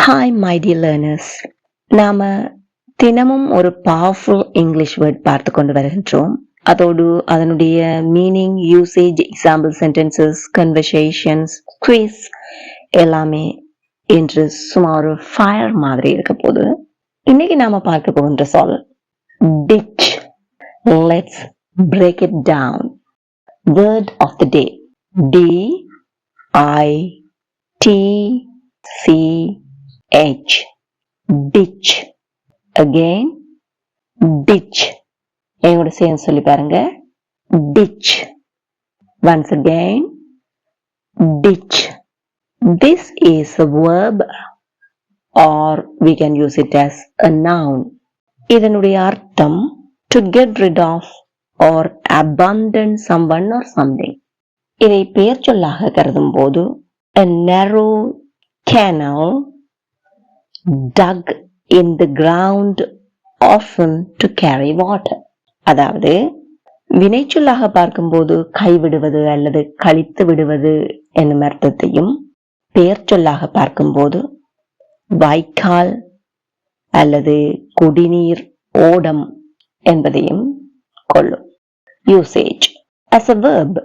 Hi my dear learners, நாம தினமும் ஒரு பவர்ஃபுல் இங்கிலீஷ் வேர்ட் பார்த்து கொண்டு வருகின்றோம். அதோடு அதனுடைய meaning, usage, example sentences, conversations, quiz எல்லாமே இன்று சுமார் ஒரு ஃபயர் மாதிரி இருக்க போது. இன்னைக்கு நாம பார்க்க போகின்ற சொல் ditch. Let's break it down. Word of the day, DITCH. Ditch. Again, ditch. என்னோட சேர்ந்து சொல்லி பாருங்க. Ditch. Once again, ditch. This is a verb or we can use it as a noun. இதனுடைய அர்த்தம் to get rid of or abandon someone or something. இதை பெயர் சொல்லாக கருதும் போது a narrow canal dug in the ground often to carry water. அதாவது வினைச்சொல்லாக பார்க்கும்போது கைவிடுவது அல்லது கழித்து விடுவது என்னும் அர்த்தத்தையும், பெயர் சொல்லாக பார்க்கும்போது வாய்க்கால் அல்லது குடிநீர் ஓடம் என்பதையும் கொள்ளும். Usage. As a verb,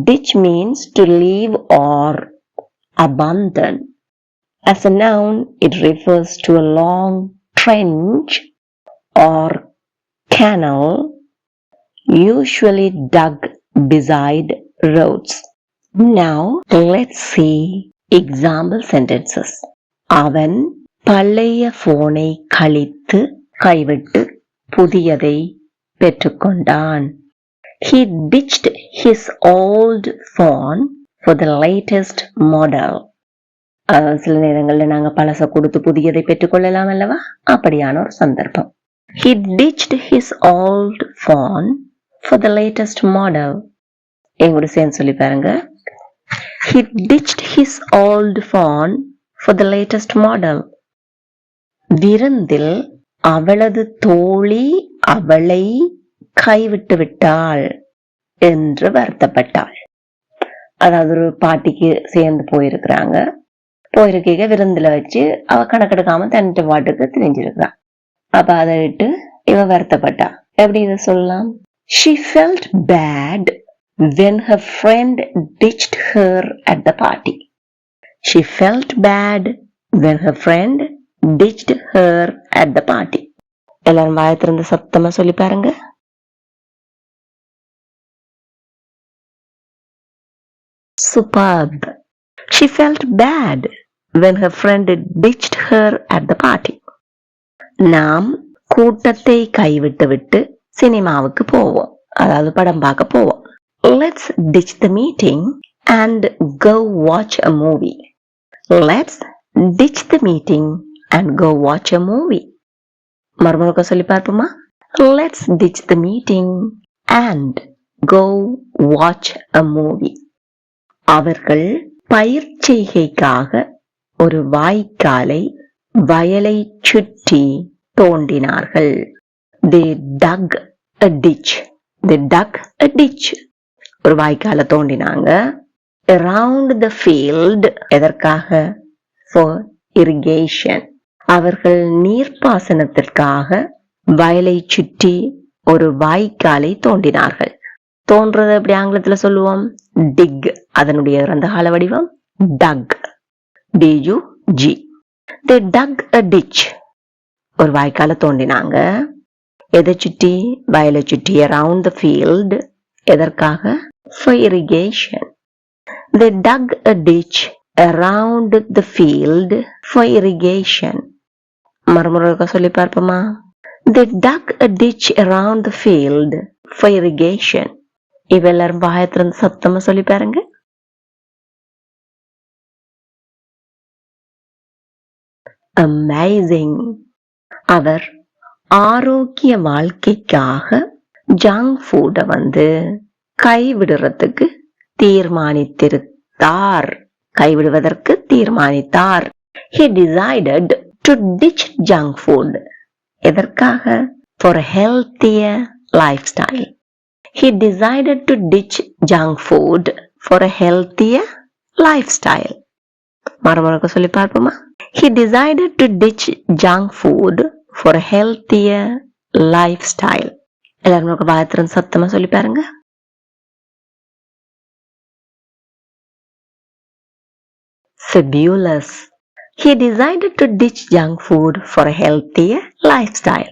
ditch means to leave or abandon. As a noun, it refers to a long trench or canal usually dug beside roads. Now, let's see example sentences. அவன் பழைய போனை கழித்து கைவிட்டு புதியதை பெற்றுக்கொண்டான். He ditched his old phone for the latest model. சில நேரங்களில் நாங்கள் பழச கொடுத்து புதியதை பெற்றுக்கொள்ளலாம் அல்லவா? அப்படியான ஒரு சந்தர்ப்பம். He ditched his old phone for the latest model. எங்கூட சேர்ந்து சொல்லி பாருங்க. He ditched his old phone for the latest model. விருந்தில் அவளது தோழி அவளை கைவிட்டு விட்டாள் என்று வருத்தப்பட்டாள். அதாவது ஒரு பாட்டிக்கு சேர்ந்து போயிருக்கிறாங்க. போயிருக்க விருந்துல வச்சு அவ கணக்கெடுக்காம தன்னிட்ட பாட்டுக்கு தெரிஞ்சிருக்கிறான். அப்ப அதை விட்டு இவ வருத்தப்பட்டா. எப்படி இதை சொல்லலாம்? She felt bad when her friend ditched her at the party. She felt bad when her friend ditched her at the party. எல்லாரும் வாயத்திலிருந்து சத்தமா சொல்லி பாருங்க. Superb. She felt bad when her friend ditched her at the party. நாம் கூட்டத்தை கைவிட்டு விட்டு சினிமாவுக்கு போவோம், அதாவது படம் பார்க்க போவோம். Let's ditch the meeting and go watch a movie. Let's ditch the meeting and go watch a movie. மறுமுறை சொல்லி பார்ப்போமா? Let's ditch the meeting and go watch a movie. அவர்கள் பயிர்ச்செய்கைக்காக ஒரு வாய்க்காலை வயலை சுற்றி தோண்டினார்கள். They dug a ditch. They dug a ditch. ஒரு வாய்க்காலை தோண்டினாங்க. Around the field. எதற்காக? For irrigation. அவர்கள் நீர்ப்பாசனத்திற்காக வயலை சுற்றி ஒரு வாய்க்காலை தோண்டினார்கள். தோன்றது எப்படி ஆங்கிலத்துல சொல்லுவோம்? டிக். அதனுடைய இறந்த கால வடிவம் டக். DUG. They dug a ditch. ஒரு வாய்க்கால தோண்டினாங்க. எதை சுற்றி? வயலை சுற்றி. Around the field. எதற்காக? For irrigation. They dug a ditch around the field for irrigation. மறுமுறை சொல்லி பார்ப்போமா? They dug a ditch around the field for irrigation. இவெல்லாரும் வாயத்திலிருந்து சத்தமா சொல்லி பாருங்க. Amazing. அவர் ஆரோக்கிய வாழ்க்கைக்காக ஜங்க் ஃபுட்டை கைவிடுறதுக்கு தீர்மானித்திருந்தார். கைவிடுவதற்கு தீர்மானித்தார். He decided to ditch junk food. எதற்காக? For a healthier lifestyle. He decided to ditch junk food for a healthier lifestyle. மறுமுறைக்கு சொல்லி பார்ப்போமா? He decided to ditch junk food for a healthier lifestyle. எல்லாரும் பாத்திரம் சத்தமா சொல்லி பாருங்க. Fabulous. He decided to ditch junk food for a healthier lifestyle.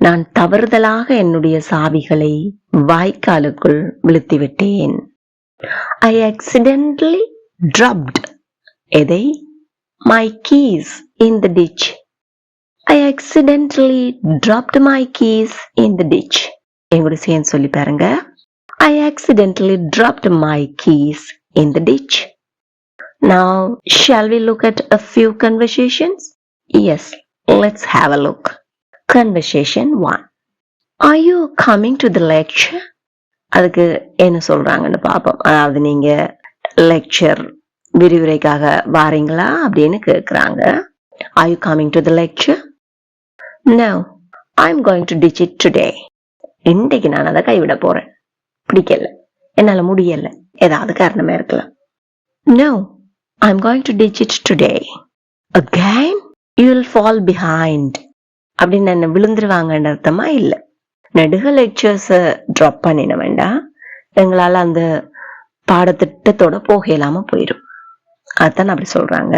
நான் தவறுதலாக என்னுடைய சாவிகளை வாய்க்காலுக்குள் விழுத்திவிட்டேன். I accidentally dropped எதை? My keys in the ditch. I accidentally dropped my keys in the ditch. எங்கூட சேர்ந்து சொல்லி பாருங்க. I accidentally dropped my keys in the ditch. Now, shall we look at a few conversations? Yes, let's have a look. Conversation 1. Are you coming to the lecture? அதுக்கு என்ன சொல்றாங்கன்னு பார்ப்போம். அதாவது நீங்க லெக்சர் விரிவுரைக்காக வாரீங்களா அப்படின்னு கேட்குறாங்க. Are you coming to the lecture? No, I'm going to ditch it today. இன்றைக்கு நான் அதை கைவிட போறேன். பிடிக்கல, என்னால முடியல, ஏதாவது காரணமா இருக்கலாம். No, I'm going to ditch it today. Again, you will fall behind. அப்படின்னு என்ன விழுந்துருவாங்கன்ற அர்த்தமா இல்ல. நெடுக லெக்சர்ஸ ட்ராப் பண்ணின வேண்டாம், எங்களால அந்த பாடத்திட்டத்தோட போக இல்லாம போயிடும். அதான் அப்படி சொல்றாங்க.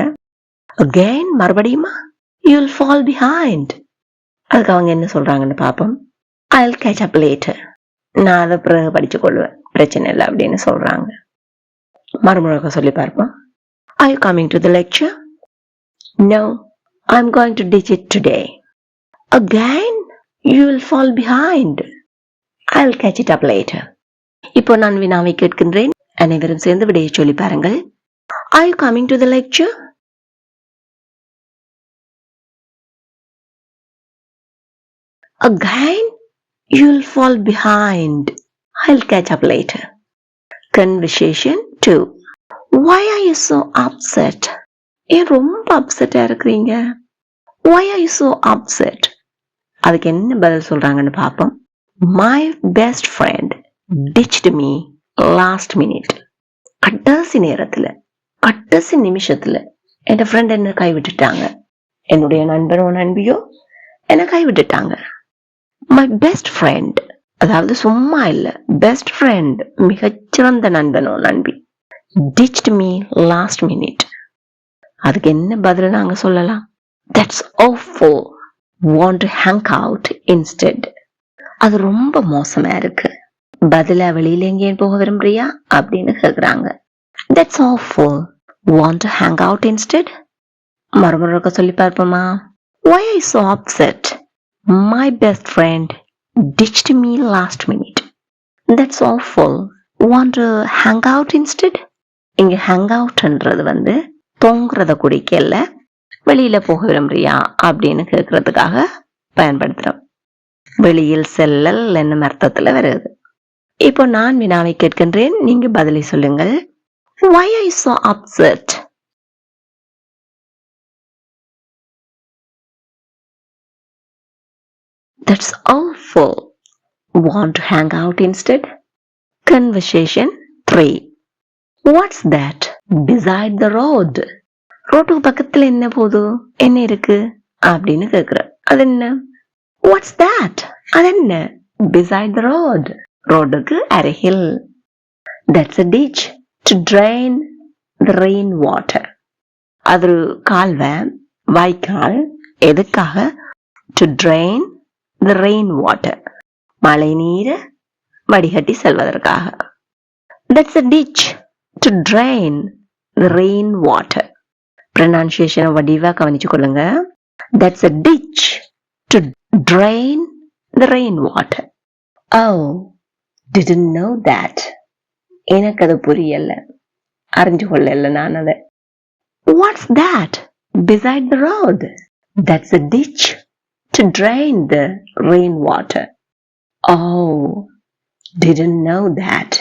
Again, மறுபடியுமா? You'll fall behind. அதுக்கு அவங்க என்ன சொல்றாங்கன்னு பாப்போம். I'll catch up later. நான் அதை பிறகு படிச்சு கொள்வேன், பிரச்சனை இல்லை அப்படின்னு சொல்றாங்க. மறுமுறை சொல்லி பார்ப்போம். Are you coming to the lecture? No, I'm going to ditch it today. Again, you will fall behind. I'll catch it up later. இப்போ நான் வினாவை கேட்கின்றேன், அனைவரும் சேர்ந்து விடையை சொல்லி பாருங்கள். Are you coming to the lecture? Again, you'll fall behind. I'll catch up later. Conversation 2. Why are you so upset? ஏன் ரொம்ப அப்செட்டா இருக்கிறீங்க? Why are you so upset? அதுக்கு என்ன பதில் சொல்றாங்கன்னு பார்ப்போம். My best friend ditched me last minute. கடைசி நேரத்துல, கடைசி நிமிஷத்துல என் ஃப்ரெண்ட் என்ன கைவிட்டுட்டாங்க. என்னுடைய நண்பனோ நண்பியோ என்ன கைவிட்டுட்டாங்க. My best friend, அதாவது சும்மா இல்ல, பெஸ்ட் ஃப்ரெண்ட் மிகச்சிறந்த நண்பனோ நண்பி, ditched me last minute. அதுக்கு என்ன பதில் நாங்க சொல்லலாம்? That's awful. Want to hang out instead. அது ரொம்ப மோசமா இருக்கு. பதிலா வெளியில எங்கேயும் போக விரும்புறியா அப்படின்னு கேக்குறாங்க. That's awful. Want to hang out instead? மறுமுறை சொல்லி பார்ப்போமா? Why are you so upset? My best friend ditched me last minute. That's awful. Want to hang out instead? இங்க hang outன்றது தொங்குறத குடிக்கல, வெளியில போக விரும்புறியா அப்படின்னு கேட்கறதுக்காக பயன்படுத்துறோம். வெளியில் செல்லல் என்னும் அர்த்தத்துல வருது. இப்போ நான் வினாவை கேட்கின்றேன், நீங்க பதிலை சொல்லுங்கள். Why are you so upset? That's awful. Want to hang out instead? Conversation 3. What's that beside the road? ரோட்டுக்கு பக்கத்துல என்ன போகுது, என்ன இருக்கு அப்படின்னு கேக்குற. அது என்ன? What's that? அது என்ன? Beside the road. ரோடுக்கு அருகில். That's a ditch to drain the rain water. அது கால்வை, வாய்க்கால். எதுக்காக? To drain the rain water. மழை நீரை வடிகட்டி செல்வதற்காக. That's a ditch to drain the rain water. Pronunciation வடிவா கவனிச்சு கொள்ளுங்க. That's a ditch to drain the rain water. Oh, didn't know that. எனக்கு அது புரியல, அறிஞ்சு கொள்ளல நான் அதை. What's that beside the road? That's a ditch to drain the rain water. Oh, didn't know that.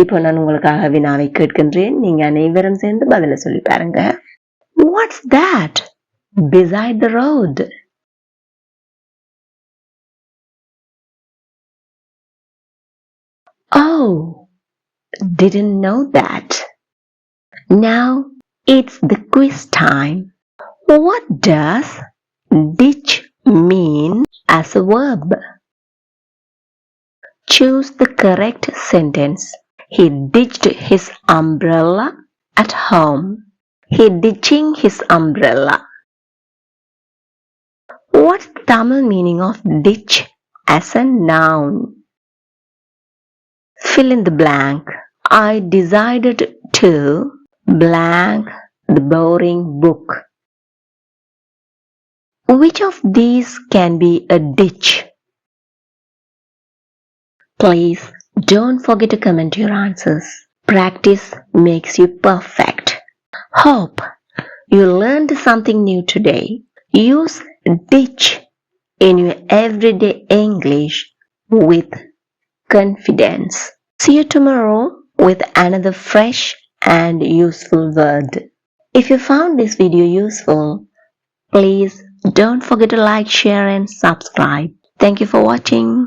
இப்போ நான் உங்களுக்காக வினாவை கேட்கின்றேன், நீங்க அனைவரும் சேர்ந்து பதில சொல்லி பாருங்க. What's that beside the road? Oh, didn't know that. Now, It's the quiz time. What does ditch mean as a verb? Choose the correct sentence. He ditched his umbrella at home. He ditching his umbrella. What's the Tamil meaning of ditch as a noun? Fill in the blank. I decided to blank the boring book. Which of these can be a ditch? Please don't forget to comment your answers. Practice makes you perfect. Hope you learned something new today. Use ditch in your everyday English with confidence. See you tomorrow with another fresh and useful word. If you found this video useful, please don't forget to like, share and subscribe. Thank you for watching.